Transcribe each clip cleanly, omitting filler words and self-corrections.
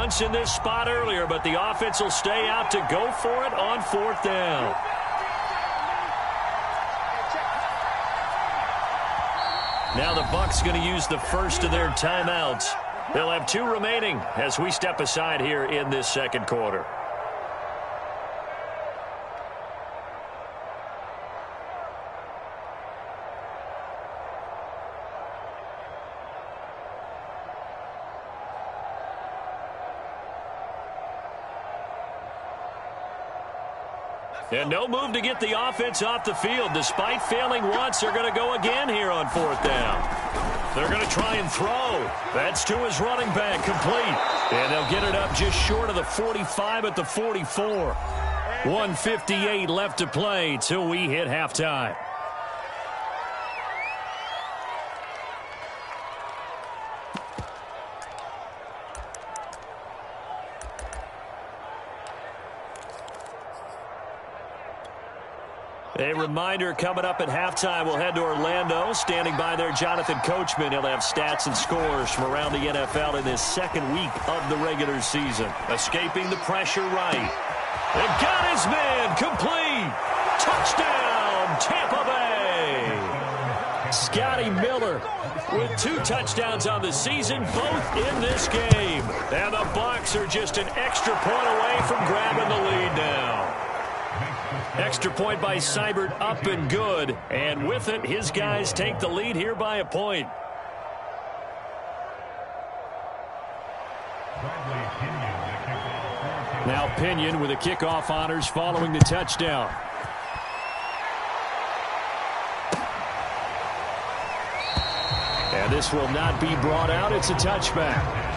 once in this spot earlier, but the offense will stay out to go for it on 4th down. Now the Bucs going to use the first of their timeouts. They'll have 2 remaining as we step aside here in this second quarter. And no move to get the offense off the field. Despite failing once, they're going to go again here on 4th down. They're going to try and throw. That's to his running back, complete. And they'll get it up just short of the 45 at the 44. 1:58 left to play till we hit halftime. A reminder coming up at halftime, we'll head to Orlando. Standing by there, Jonathan Coachman. He'll have stats and scores from around the NFL in this second week of the regular season. Escaping the pressure right. And got his man complete. Touchdown, Tampa Bay. Scotty Miller with 2 touchdowns on the season, both in this game. And the Bucs are just an extra point away from grabbing the lead now. Extra point by Seibert, up and good. And with it, his guys take the lead here by a point. Now Pinion with the kickoff honors following the touchdown. And this will not be brought out. It's a touchback.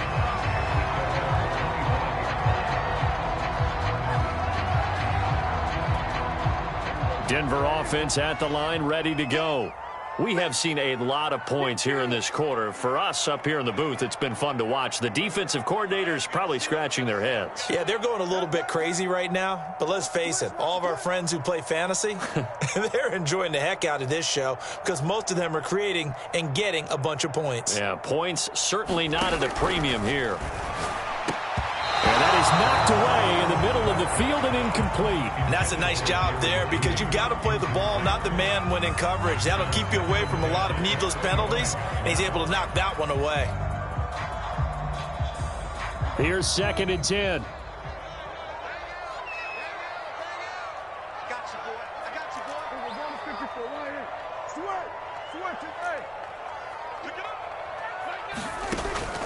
Denver offense at the line, ready to go. We have seen a lot of points here in this quarter. For us up here in the booth, it's been fun to watch. The defensive coordinators probably scratching their heads. Yeah, they're going a little bit crazy right now. But let's face it, all of our friends who play fantasy, they're enjoying the heck out of this show because most of them are creating and getting a bunch of points. Yeah, points certainly not at a premium here. And that is knocked away in the middle of the field and incomplete. And that's a nice job there because you've got to play the ball, not the man when in coverage. That'll keep you away from a lot of needless penalties, and he's able to knock that one away. Here's 2nd and 10.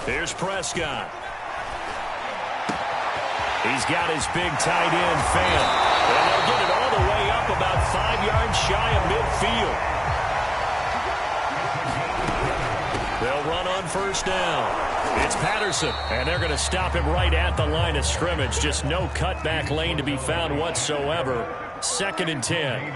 Here's Prescott. He's got his big tight end, Fan. And they'll get it all the way up about 5 yards shy of midfield. They'll run on 1st down. It's Patterson, and they're going to stop him right at the line of scrimmage. Just no cutback lane to be found whatsoever. 2nd and 10.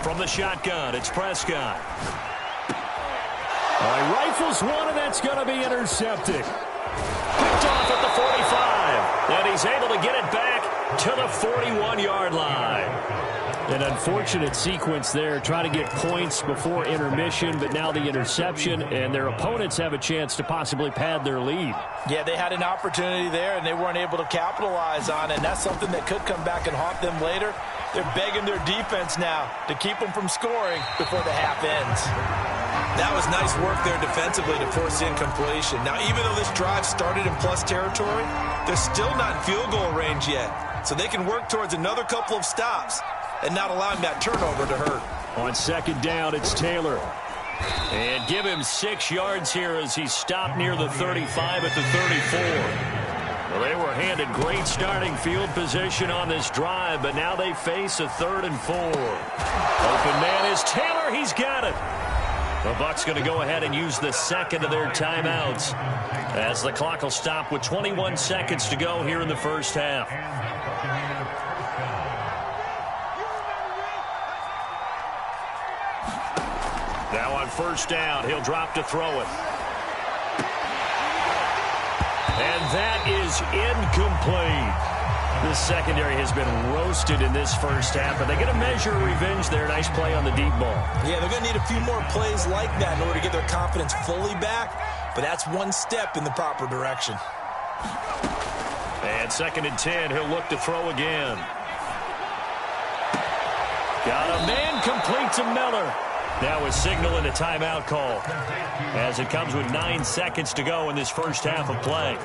From the shotgun, it's Prescott. Rifles one, and that's going to be intercepted. Picked off at the 45, and he's able to get it back to the 41-yard line. An unfortunate sequence there, trying to get points before intermission, but now the interception, and their opponents have a chance to possibly pad their lead. Yeah, they had an opportunity there, and they weren't able to capitalize on it, and that's something that could come back and haunt them later. They're begging their defense now to keep them from scoring before the half ends. That was nice work there defensively to force the incompletion. Now, even though this drive started in plus territory, they're still not in field goal range yet, so they can work towards another couple of stops and not allowing that turnover to hurt. On 2nd down, it's Taylor. And give him 6 yards here as he's stopped near the 35 at the 34. Well, they were handed great starting field position on this drive, but now they face a 3rd and 4. Open man is Taylor. He's got it. The Bucs going to go ahead and use the 2nd of their timeouts as the clock will stop with 21 seconds to go here in the first half. Now on 1st down, he'll drop to throw it. And that is incomplete. The secondary has been roasted in this first half, but they're going to measure revenge there. Nice play on the deep ball. Yeah, they're going to need a few more plays like that in order to get their confidence fully back, but that's one step in the proper direction. And 2nd and 10, he'll look to throw again. Got a man complete to Miller. That was signaling a timeout call as it comes with 9 seconds to go in this first half of play.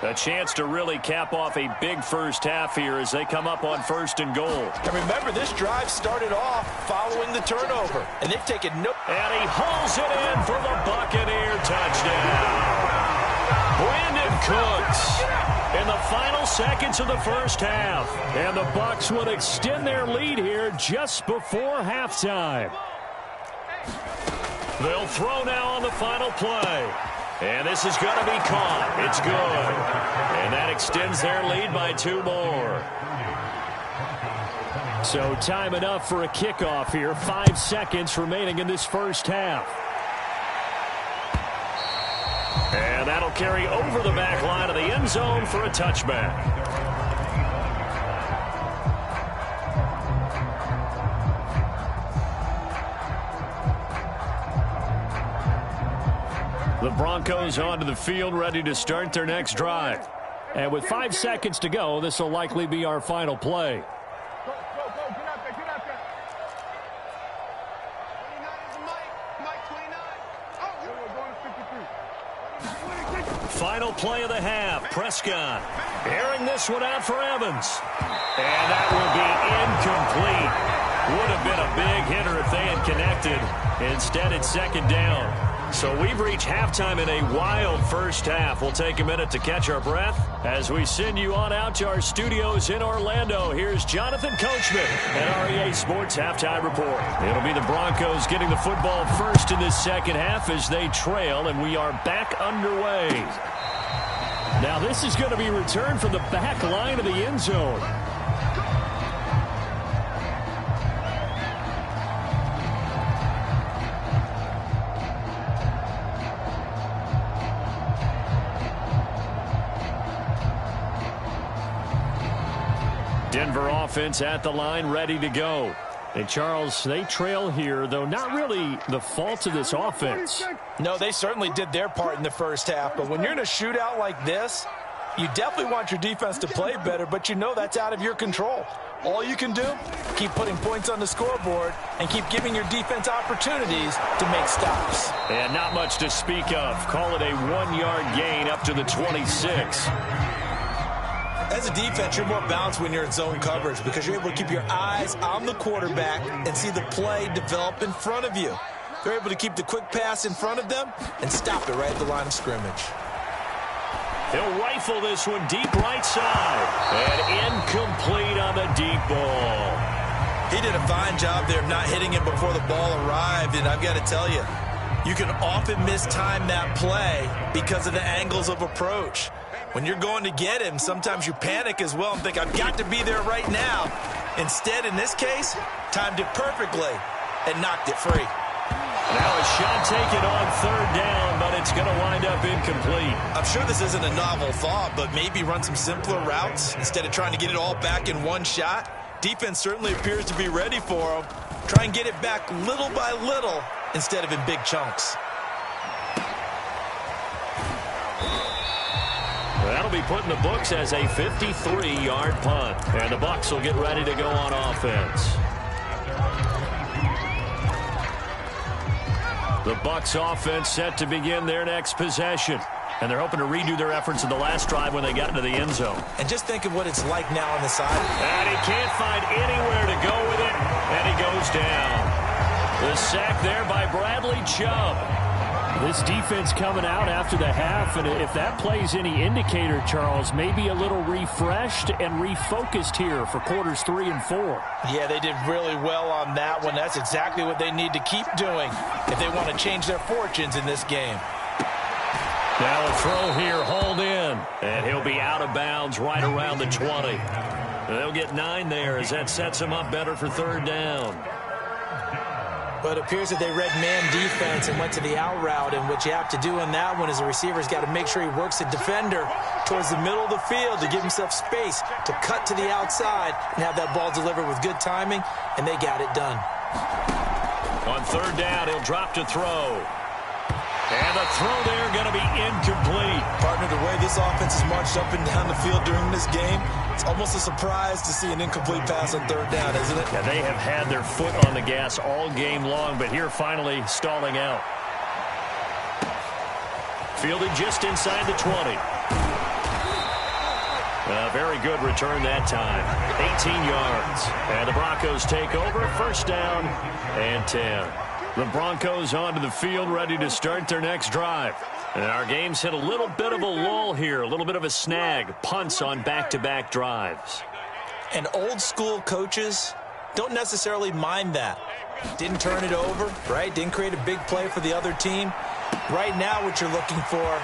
A chance to really cap off a big first half here as they come up on 1st and goal. And remember, this drive started off following the turnover, and they've taken no... And he hauls it in for the Buccaneer touchdown. Brandon Cooks in the final seconds of the first half. And the Bucs would extend their lead here just before halftime. They'll throw now on the final play. And this is going to be caught. It's good. And that extends their lead by 2 more. So time enough for a kickoff here. 5 seconds remaining in this first half. And that'll carry over the back line of the end zone for a touchback. The Broncos onto the field, ready to start their next drive. And with 5 seconds to go, this will likely be our final play. Final play of the half. Prescott airing this one out for Evans. And that will be incomplete. Would have been a big hitter if they had connected. Instead, it's 2nd down. So we've reached halftime in a wild first half. We'll take a minute to catch our breath as we send you on out to our studios in Orlando. Here's Jonathan Coachman at REA Sports Halftime Report. It'll be the Broncos getting the football first in this second half as they trail, and we are back underway. Now this is going to be returned from the back line of the end zone. Denver offense at the line, ready to go. And, Charles, they trail here, though not really the fault of this offense. No, they certainly did their part in the first half. But when you're in a shootout like this, you definitely want your defense to play better, but you know that's out of your control. All you can do, keep putting points on the scoreboard and keep giving your defense opportunities to make stops. And not much to speak of. Call it a 1-yard gain up to the 26. As a defense, you're more balanced when you're in zone coverage because you're able to keep your eyes on the quarterback and see the play develop in front of you. They're able to keep the quick pass in front of them and stop it right at the line of scrimmage. He'll rifle this one deep right side. And incomplete on the deep ball. He did a fine job there of not hitting it before the ball arrived, and I've got to tell you, you can often mistime that play because of the angles of approach. When you're going to get him, sometimes you panic as well and think, I've got to be there right now. Instead, in this case, timed it perfectly and knocked it free. Now a shot taken on 3rd down, but it's going to wind up incomplete. I'm sure this isn't a novel thought, but maybe run some simpler routes instead of trying to get it all back in one shot. Defense certainly appears to be ready for him. Try and get it back little by little instead of in big chunks. That'll be put in the books as a 53-yard punt. And the Bucs will get ready to go on offense. The Bucs offense set to begin their next possession. And they're hoping to redo their efforts in the last drive when they got into the end zone. And just think of what it's like now on the side. And he can't find anywhere to go with it. And he goes down. The sack there by Bradley Chubb. This defense coming out after the half, and if that plays any indicator, Charles, maybe a little refreshed and refocused here for quarters 3 and 4. Yeah, they did really well on that one. That's exactly what they need to keep doing if they want to change their fortunes in this game. Now a throw here, hauled in, and he'll be out of bounds right around the 20. They'll get 9 there as that sets him up better for 3rd down. But it appears that they read man defense and went to the out route, and what you have to do in that one is the receiver's got to make sure he works the defender towards the middle of the field to give himself space to cut to the outside and have that ball delivered with good timing, and they got it done. On third down, he'll drop to throw. And the throw there going to be incomplete. Partner, the way this offense has marched up and down the field during this game, it's almost a surprise to see an incomplete pass on third down, isn't it? Yeah, they have had their foot on the gas all game long, but here finally stalling out. Fielded just inside the 20. A very good return that time. 18 yards. And the Broncos take over. First down and 10. The Broncos onto the field, ready to start their next drive. And our game's hit a little bit of a lull here, a little bit of a snag. Punts on back-to-back drives. And old-school coaches don't necessarily mind that. Didn't turn it over, right? Didn't create a big play for the other team. Right now what you're looking for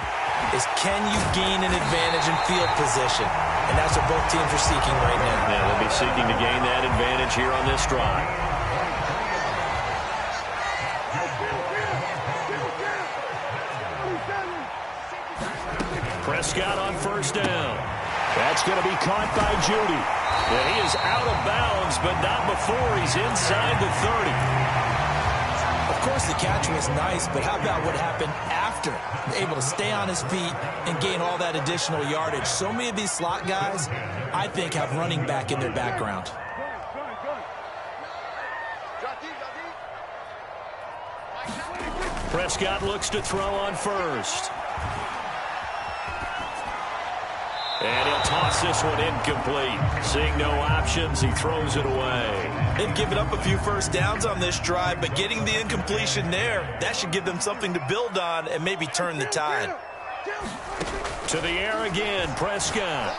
is, can you gain an advantage in field position? And that's what both teams are seeking right now. Yeah, they'll be seeking to gain that advantage here on this drive. Prescott on first down. That's going to be caught by Judy. And he is out of bounds, but not before he's inside the 30. Of course, the catch was nice, but how about what happened after? Able to stay on his feet and gain all that additional yardage. So many of these slot guys, I think, have running back in their background. Prescott looks to throw on first. And he'll toss this one incomplete. Seeing no options, he throws it away. They've given up a few first downs on this drive, but getting the incompletion there, that should give them something to build on and maybe turn the tide. To the air again, Prescott.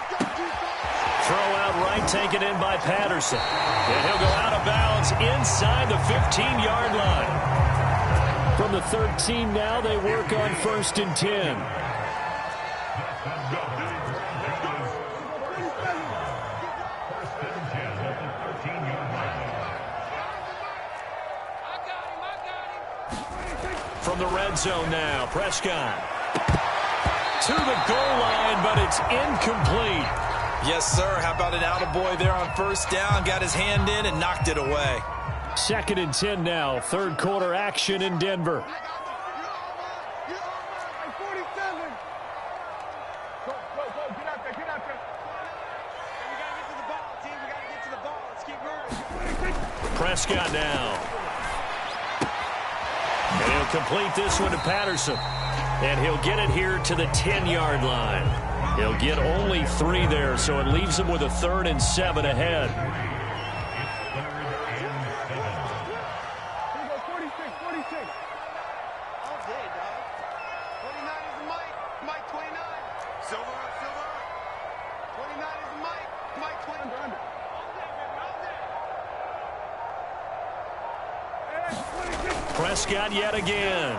Throw out right, taken in by Patterson. And he'll go out of bounds inside the 15-yard line. From the 13 now, they work on first and 10. From the red zone now, Prescott. To the goal line, but it's incomplete. Yes, sir. How about an attaboy there on first down? Got his hand in and knocked it away. Second and 10 now. Third quarter action in Denver. Prescott now. And he'll complete this one to Patterson. And he'll get it here to the 10-yard line. He'll get only 3 there, so it leaves him with a 3rd and 7 ahead. Prescott yet again.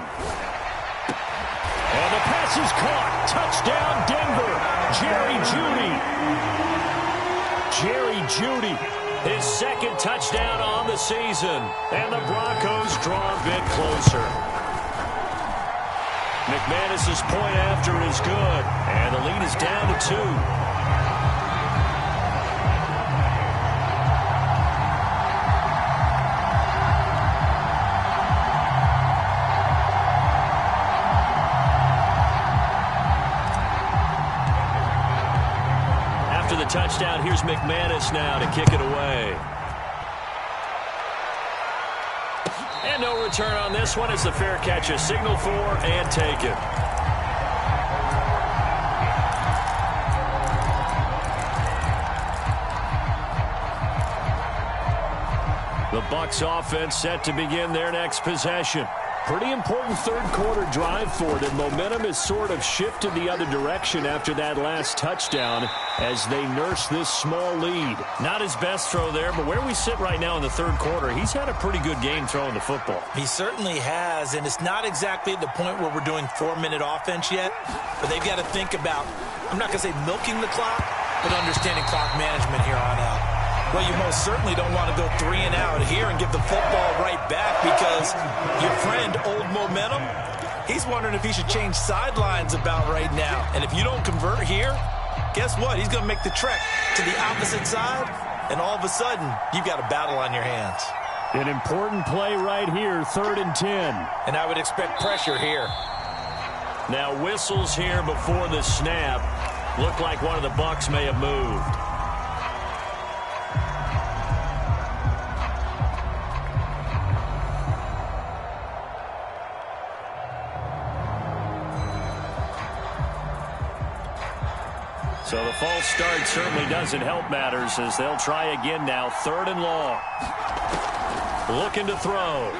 And the pass is caught. Touchdown, Denver. Jerry Jeudy, his second touchdown on the season. And the Broncos draw a bit closer. McManus's point after is good. And the lead is down to 2. Touchdown. Here's McManus now to kick it away. And no return on this one as the fair catch is signaled for and taken. The Bucs offense set to begin their next possession. Pretty important third quarter drive for them. Momentum has sort of shifted the other direction after that last touchdown as they nurse this small lead. Not his best throw there, but where we sit right now in the third quarter, he's had a pretty good game throwing the football. He certainly has, and it's not exactly at the point where we're doing 4-minute offense yet, but they've got to think about, I'm not going to say milking the clock, but understanding clock management here on out. Well, you most certainly don't want to go 3 and out here and give the football right back, because your friend, Old Momentum, he's wondering if he should change sidelines about right now. And if you don't convert here, guess what? He's going to make the trek to the opposite side, and all of a sudden, you've got a battle on your hands. An important play right here, 3rd and 10. And I would expect pressure here. Now whistles here before the snap. Looked like one of the Bucs may have moved. So the false start certainly doesn't help matters, as they'll try again now. 3rd and long. Looking to throw.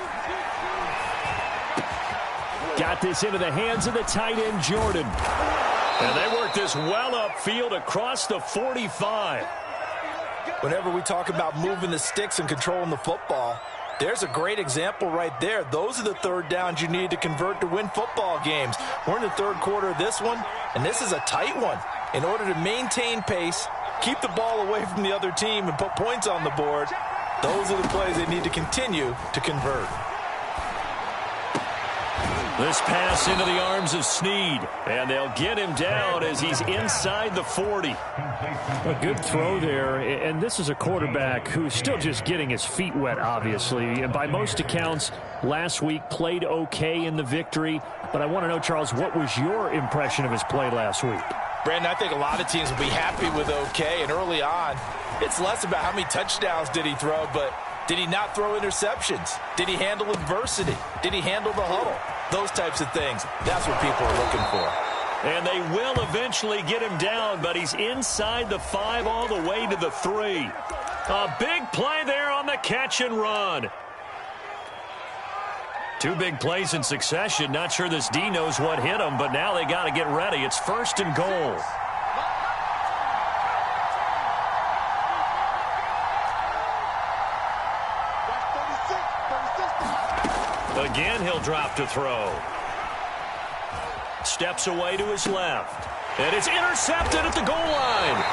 Got this into the hands of the tight end, Jordan. And they work this well upfield across the 45. Whenever we talk about moving the sticks and controlling the football, there's a great example right there. Those are the 3rd downs you need to convert to win football games. We're in the 3rd quarter of this one, and this is a tight one. In order to maintain pace, keep the ball away from the other team, and put points on the board, those are the plays they need to continue to convert. This pass into the arms of Snead, and they'll get him down as he's inside the 40. A good throw there, and this is a quarterback who's still just getting his feet wet, obviously. And by most accounts, last week played okay in the victory. But I want to know, Charles, what was your impression of his play last week? Brandon, I think a lot of teams will be happy with okay, and early on, it's less about how many touchdowns did he throw, but did he not throw interceptions? Did he handle adversity? Did he handle the huddle? Those types of things, that's what people are looking for. And they will eventually get him down, but he's inside the 5 all the way to the 3. A big play there on the catch and run. 2 big plays in succession. Not sure this D knows what hit him, but now they got to get ready. It's 1st and goal. Again, he'll drop to throw. Steps away to his left. And it's intercepted at the goal line.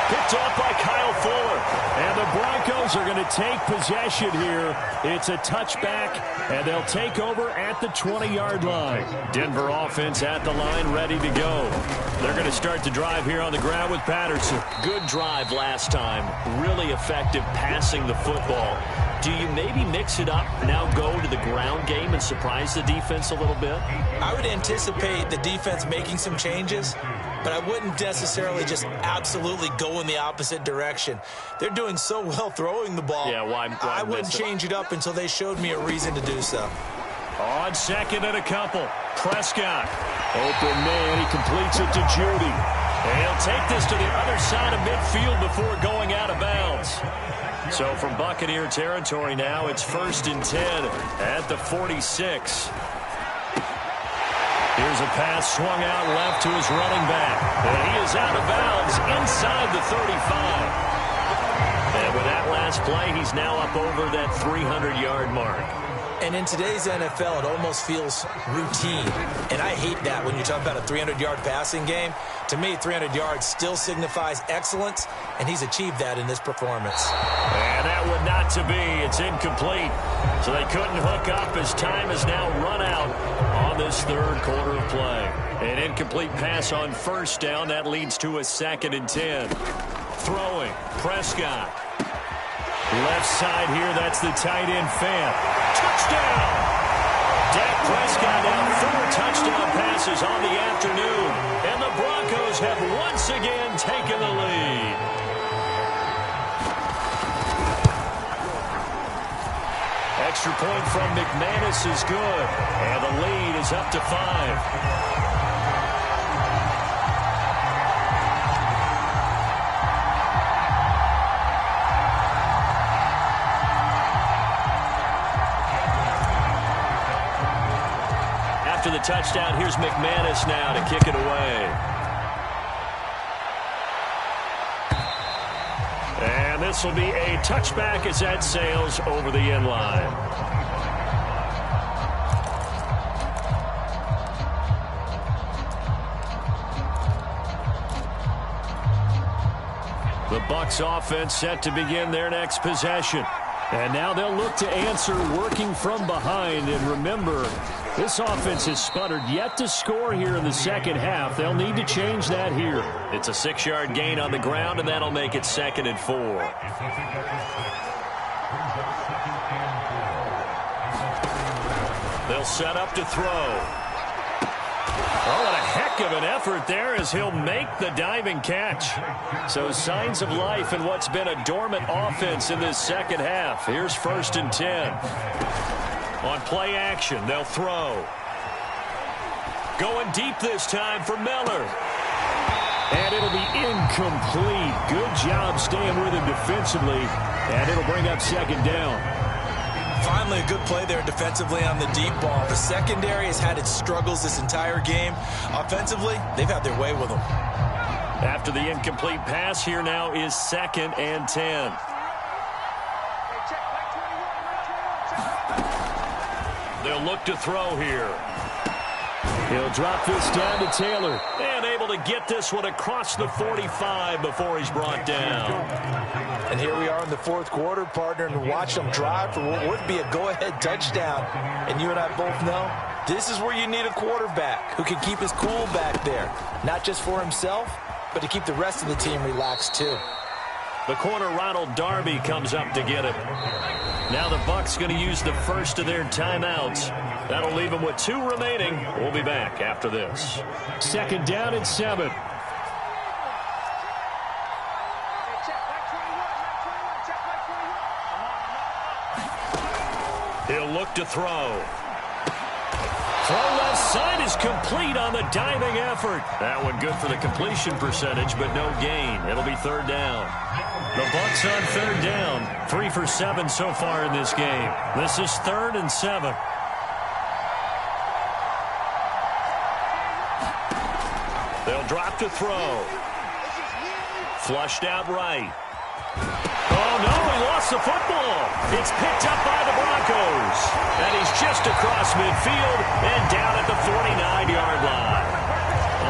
Picked off by Kyle Fuller. And the Broncos are going to take possession here. It's a touchback, and they'll take over at the 20-yard line. Denver offense at the line, ready to go. They're going to start the drive here on the ground with Patterson. Good drive last time. Really effective passing the football. Do you maybe mix it up, now go to the ground game and surprise the defense a little bit? I would anticipate the defense making some changes, but I wouldn't necessarily just absolutely go in the opposite direction. They're doing so well throwing the ball. Yeah, why I wouldn't change it up until they showed me a reason to do so. On 2nd and a couple, Prescott. Open man, he completes it to Judy. And he'll take this to the other side of midfield before going out of bounds. So from Buccaneer territory now, it's 1st and 10 at the 46. Here's a pass swung out left to his running back. And he is out of bounds inside the 35. And with that last play, he's now up over that 300-yard mark. And in today's NFL, it almost feels routine. And I hate that when you talk about a 300-yard passing game. To me, 300 yards still signifies excellence, and he's achieved that in this performance. And that would not to be. It's incomplete. So they couldn't hook up as time has now run out on this 3rd quarter of play. An incomplete pass on 1st down. That leads to a 2nd and 10. Throwing, Prescott. Left side here, that's the tight end, Fant. Touchdown! Dak Prescott now 4 touchdown passes on the afternoon. And the Broncos have once again taken the lead. Extra point from McManus is good. And the lead is up to 5. After the touchdown, here's McManus now to kick it away. And this will be a touchback as that sails over the end line. The Bucs offense set to begin their next possession. And now they'll look to answer working from behind. And remember, this offense has sputtered yet to score here in the second half. They'll need to change that here. It's a 6-yard gain on the ground, and that'll make it 2nd and 4. They'll set up to throw. Oh, what a heck of an effort there as he'll make the diving catch. So signs of life in what's been a dormant offense in this second half. Here's 1st and 10. On play action, they'll throw. Going deep this time for Miller. And it'll be incomplete. Good job staying with him defensively. And it'll bring up 2nd down. Finally, a good play there defensively on the deep ball. The secondary has had its struggles this entire game. Offensively, they've had their way with them. After the incomplete pass, here now is 2nd and 10. They'll look to throw here. He'll drop this down to Taylor. And able to get this one across the 45 before he's brought down. And here we are in the 4th quarter, partner, and watch them drive for what would be a go-ahead touchdown. And you and I both know this is where you need a quarterback who can keep his cool back there. Not just for himself, but to keep the rest of the team relaxed too. The corner, Ronald Darby, comes up to get it. Now the Bucs going to use the first of their timeouts. That'll leave them with 2 remaining. We'll be back after this. 2nd down and 7. He'll look to throw. Throw left side is complete on the diving effort. That one good for the completion percentage, but no gain. It'll be 3rd down. The Bucs on 3rd down. 3 for 7 so far in this game. This is 3rd and 7. They'll drop to throw. Flushed out right. Oh, no, he lost the football. It's picked up by the Broncos. And he's just across midfield and down at the 49-yard line.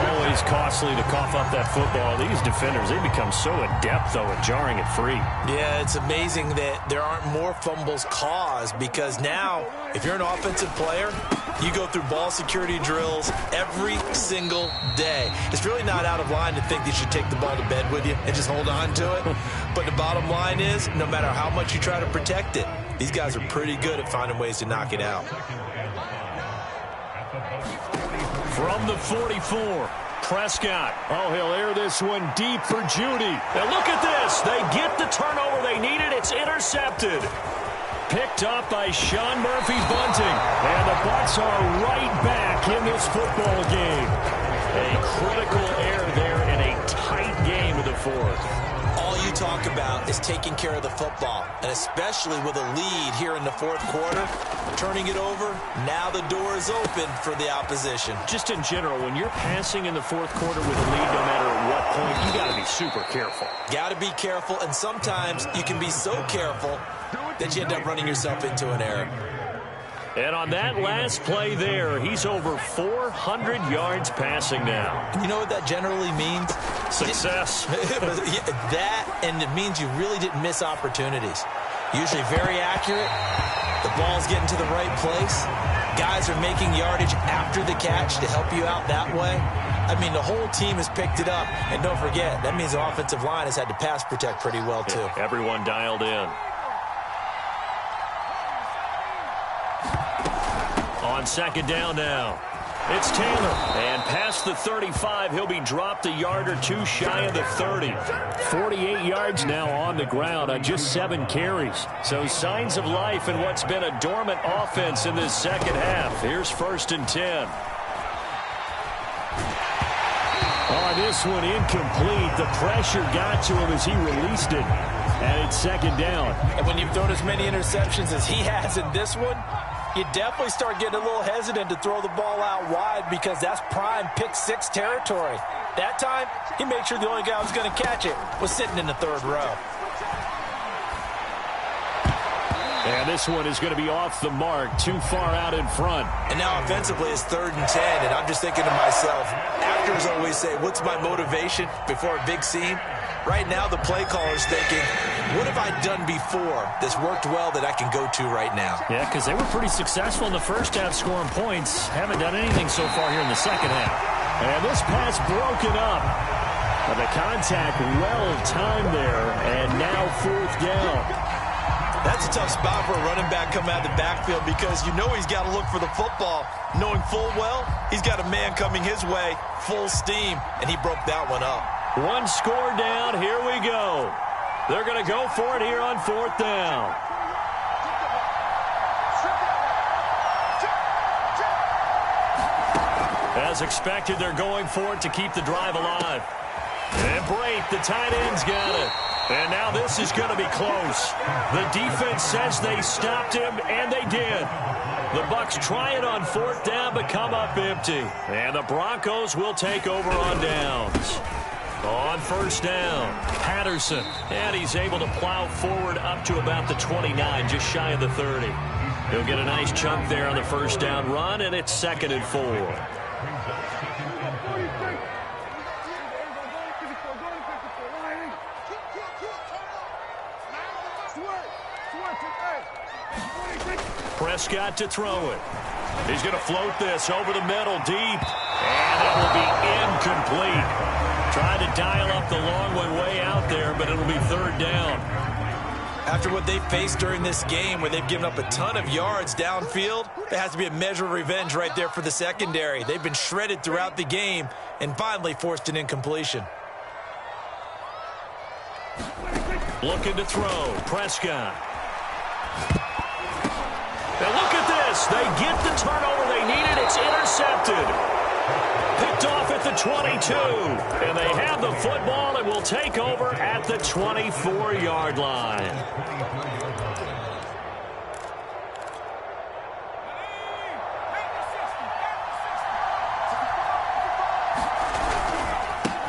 Always costly to cough up that football. These defenders, they become so adept, though, at jarring it free. Yeah, it's amazing that there aren't more fumbles caused because now, if you're an offensive player, you go through ball security drills every single day. It's really not out of line to think that you should take the ball to bed with you and just hold on to it. But the bottom line is, no matter how much you try to protect it, these guys are pretty good at finding ways to knock it out. From the 44, Prescott. Oh, he'll air this one deep for Judy. And look at this. They get the turnover they needed. It's intercepted. Picked up by Sean Murphy-Bunting. And the Bucs are right back in this football game. A critical error there in a tight game of the 4th. All you talk about is taking care of the football, and especially with a lead here in the 4th quarter, turning it over, now the door is open for the opposition. Just in general, when you're passing in the 4th quarter with a lead, no matter at what point, you got to be super careful. Got to be careful, and sometimes you can be so careful that you end up running yourself into an error. And on that last play there, he's over 400 yards passing now. And you know what that generally means? Success. That, and it means you really didn't miss opportunities. Usually very accurate. The ball's getting to the right place. Guys are making yardage after the catch to help you out that way. I mean, the whole team has picked it up. And don't forget, that means the offensive line has had to pass protect pretty well, too. Yeah, everyone dialed in. On 2nd down now, it's Taylor. And past the 35, he'll be dropped a yard or 2 shy of the 30. 48 yards now on the ground on just 7 carries. So signs of life in what's been a dormant offense in this second half. Here's 1st and 10. Oh, this one incomplete. The pressure got to him as he released it. And it's 2nd down. And when you've thrown as many interceptions as he has in this one, you definitely start getting a little hesitant to throw the ball out wide because that's prime pick 6 territory. That time, he made sure the only guy who was going to catch it was sitting in the 3rd row. And this one is going to be off the mark, too far out in front. And now offensively it's 3rd and 10, and I'm just thinking to myself, actors always say, what's my motivation before a big scene? Right now, the play caller's thinking, what have I done before that's worked well that I can go to right now? Yeah, because they were pretty successful in the first half scoring points. Haven't done anything so far here in the second half. And this pass broken up. And the contact well timed there, and now fourth down. That's a tough spot for a running back coming out of the backfield because you know he's got to look for the football, knowing full well he's got a man coming his way, full steam, and he broke that one up. One score down, here we go. They're going to go for it here on fourth down. As expected, they're going for it to keep the drive alive. And Brate, the tight end's got it. And now this is going to be close. The defense says they stopped him, and they did. The Bucs try it on fourth down, but come up empty. And the Broncos will take over on downs. On first down, Patterson. And he's able to plow forward up to about the 29, just shy of the 30. He'll get a nice chunk there on the first down run, and it's 2nd and 4. Prescott to throw it. He's going to float this over the middle deep. And it will be incomplete. Trying to dial up the long one way out there, but it'll be third down. After what they faced during this game where they've given up a ton of yards downfield, there has to be a measure of revenge right there for the secondary. They've been shredded throughout the game and finally forced an incompletion. Looking to throw. Prescott. Now look at this. They get the turnover they needed. It's intercepted. Picked off at the 22. And they have the football and will take over at the 24-yard line.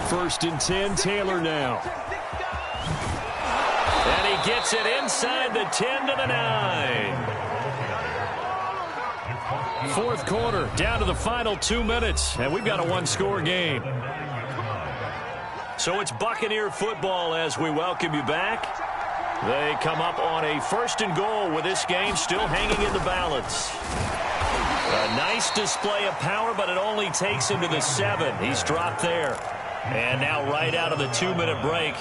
First and 10, Taylor now. And he gets it inside the 10 to the 9. Fourth quarter, down to the final 2 minutes, and we've got a one-score game. So it's Buccaneer football as we welcome you back. They come up on a 1st and goal with this game still hanging in the balance. A nice display of power, but it only takes him to the 7. He's dropped there. And now right out of the 2-minute break,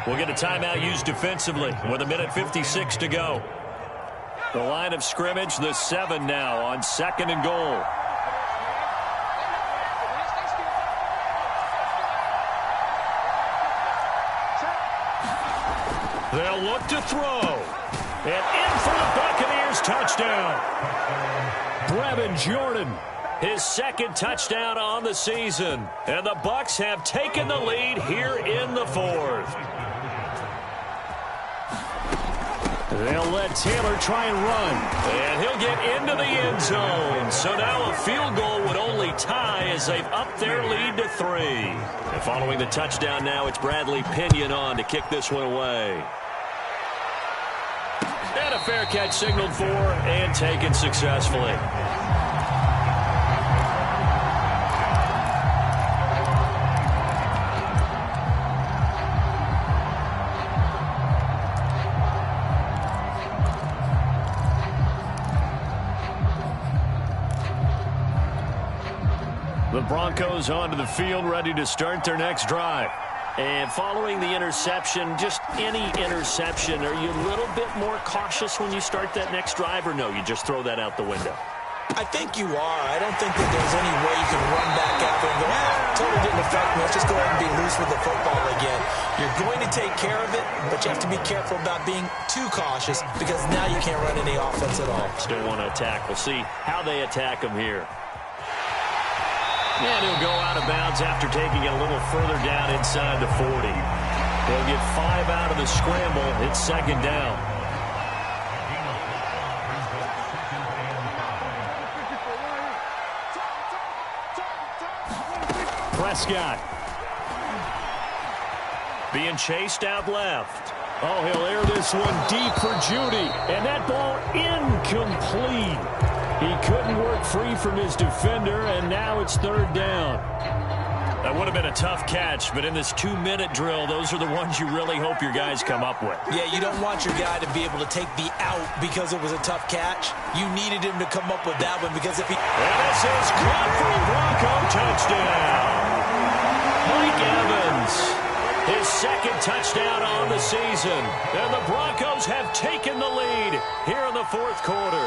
we'll get a timeout used defensively with 1:56 to go. The line of scrimmage, the 7 now on 2nd and goal. They'll look to throw. And in for the Buccaneers touchdown. Brevin Jordan, his 2nd touchdown on the season. And the Bucs have taken the lead here in the 4th. They'll let Taylor try and run. And he'll get into the end zone. So now a field goal would only tie as they've upped their lead to 3. And following the touchdown now, it's Bradley Pinion on to kick this one away. And a fair catch signaled for and taken successfully. The Broncos onto the field, ready to start their next drive. And following the interception, just any interception, are you a little bit more cautious when you start that next drive, or no, you just throw that out the window? I think you are. I don't think that there's any way you can run back after and go, totally didn't affect me. Let's just go ahead and be loose with the football again. You're going to take care of it, but you have to be careful about being too cautious because now you can't run any offense at all. Still want to attack. We'll see how they attack him here. And he'll go out of bounds after taking it a little further down inside the 40. They'll get 5 out of the scramble. It's 2nd down. Prescott. Being chased out left. Oh, he'll air this one deep for Judy. And that ball incomplete. He couldn't work free from his defender, and now it's 3rd down. That would have been a tough catch, but in this 2-minute drill, those are the ones you really hope your guys come up with. Yeah, you don't want your guy to be able to take the out because it was a tough catch. You needed him to come up with that one because if he... And this is caught for a Bronco touchdown. Mike Evans, his second touchdown on the season. And the Broncos have taken the lead here in the fourth quarter.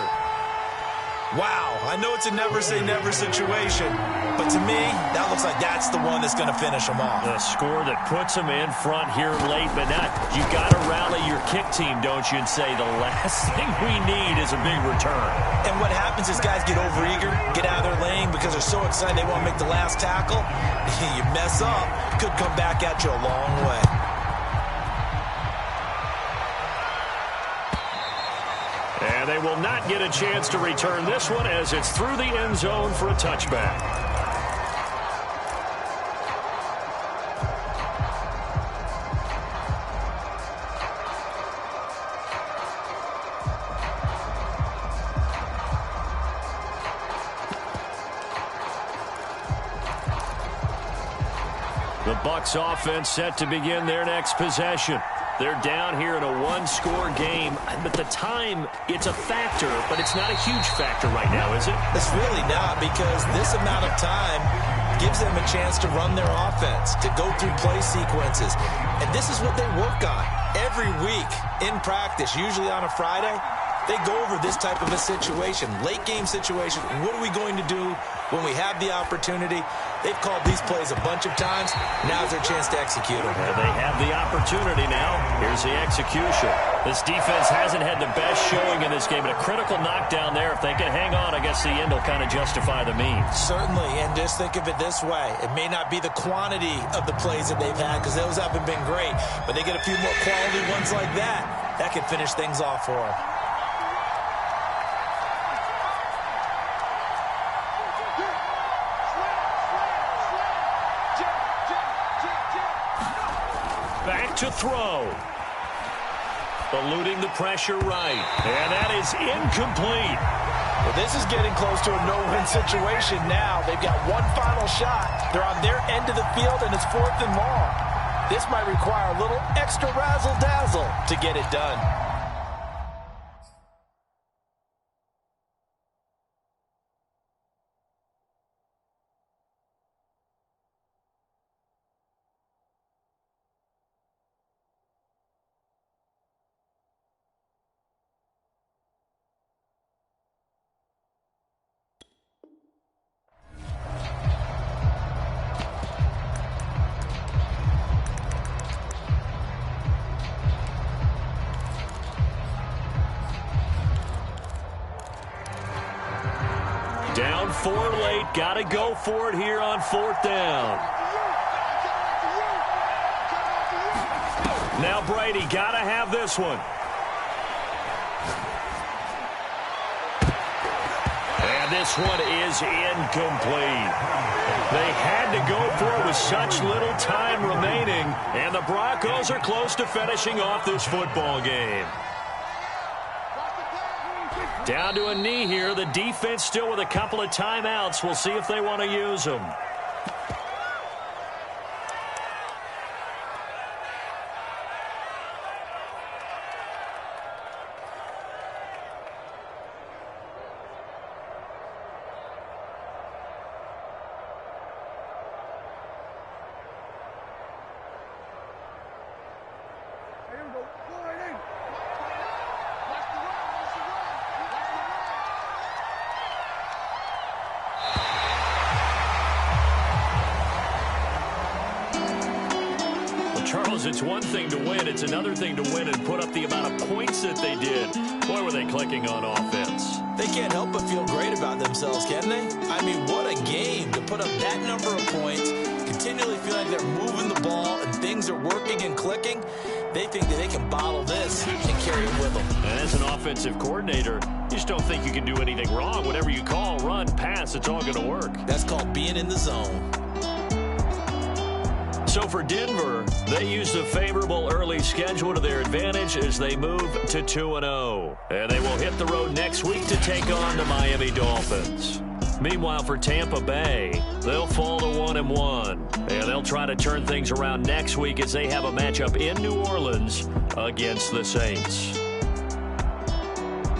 Wow, I know it's a never-say-never situation, but to me, that looks like that's the one that's going to finish them off. The score that puts them in front here late, but not. You got to rally your kick team, don't you, and say the last thing we need is a big return. And what happens is guys get overeager, get out of their lane because they're so excited they want to make the last tackle. You mess up, could come back at you a long way. And they will not get a chance to return this one as it's through the end zone for a touchback. The Bucs offense set to begin their next possession. They're down here in a one-score game. But the time, it's a factor, but it's not a huge factor right now, is it? It's really not, because this amount of time gives them a chance to run their offense, to go through play sequences. And this is what they work on every week in practice, usually on a Friday. They go over this type of a situation, late-game situation. What are we going to do when we have the opportunity? They've called these plays a bunch of times. Now's their chance to execute them. They have the opportunity now. Here's the execution. This defense hasn't had the best showing in this game, but a critical knockdown there. If they can hang on, I guess the end will kind of justify the means. Certainly, and just think of it this way. It may not be the quantity of the plays that they've had, because those haven't been great, but they get a few more quality ones like that. That could finish things off for them. Back to throw. Eluding the pressure right. And that is incomplete. Well, this is getting close to a no-win situation now. They've got one final shot. They're on their end of the field, and it's 4th and long. This might require a little extra razzle-dazzle to get it done. Down 4 late. Got to go for it here on 4th down. Now Brady got to have this one. And this one is incomplete. They had to go for it with such little time remaining, and the Broncos are close to finishing off this football game. Down to a knee here. The defense still with a couple of timeouts. We'll see if they want to use them. Charles, it's one thing to win. It's another thing to win and put up the amount of points that they did. Boy, were they clicking on offense. They can't help but feel great about themselves, can they? I mean, what a game to put up that number of points, continually feel like they're moving the ball and things are working and clicking. They think that they can bottle this and carry it with them. And as an offensive coordinator, you just don't think you can do anything wrong. Whatever you call, run, pass, it's all going to work. That's called being in the zone. So for Denver, they use the favorable early schedule to their advantage as they move to 2-0. And they will hit the road next week to take on the Miami Dolphins. Meanwhile, for Tampa Bay, they'll fall to 1-1. And they'll try to turn things around next week as they have a matchup in New Orleans against the Saints.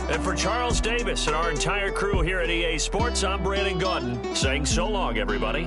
And for Charles Davis and our entire crew here at EA Sports, I'm Brandon Gaudin saying so long, everybody.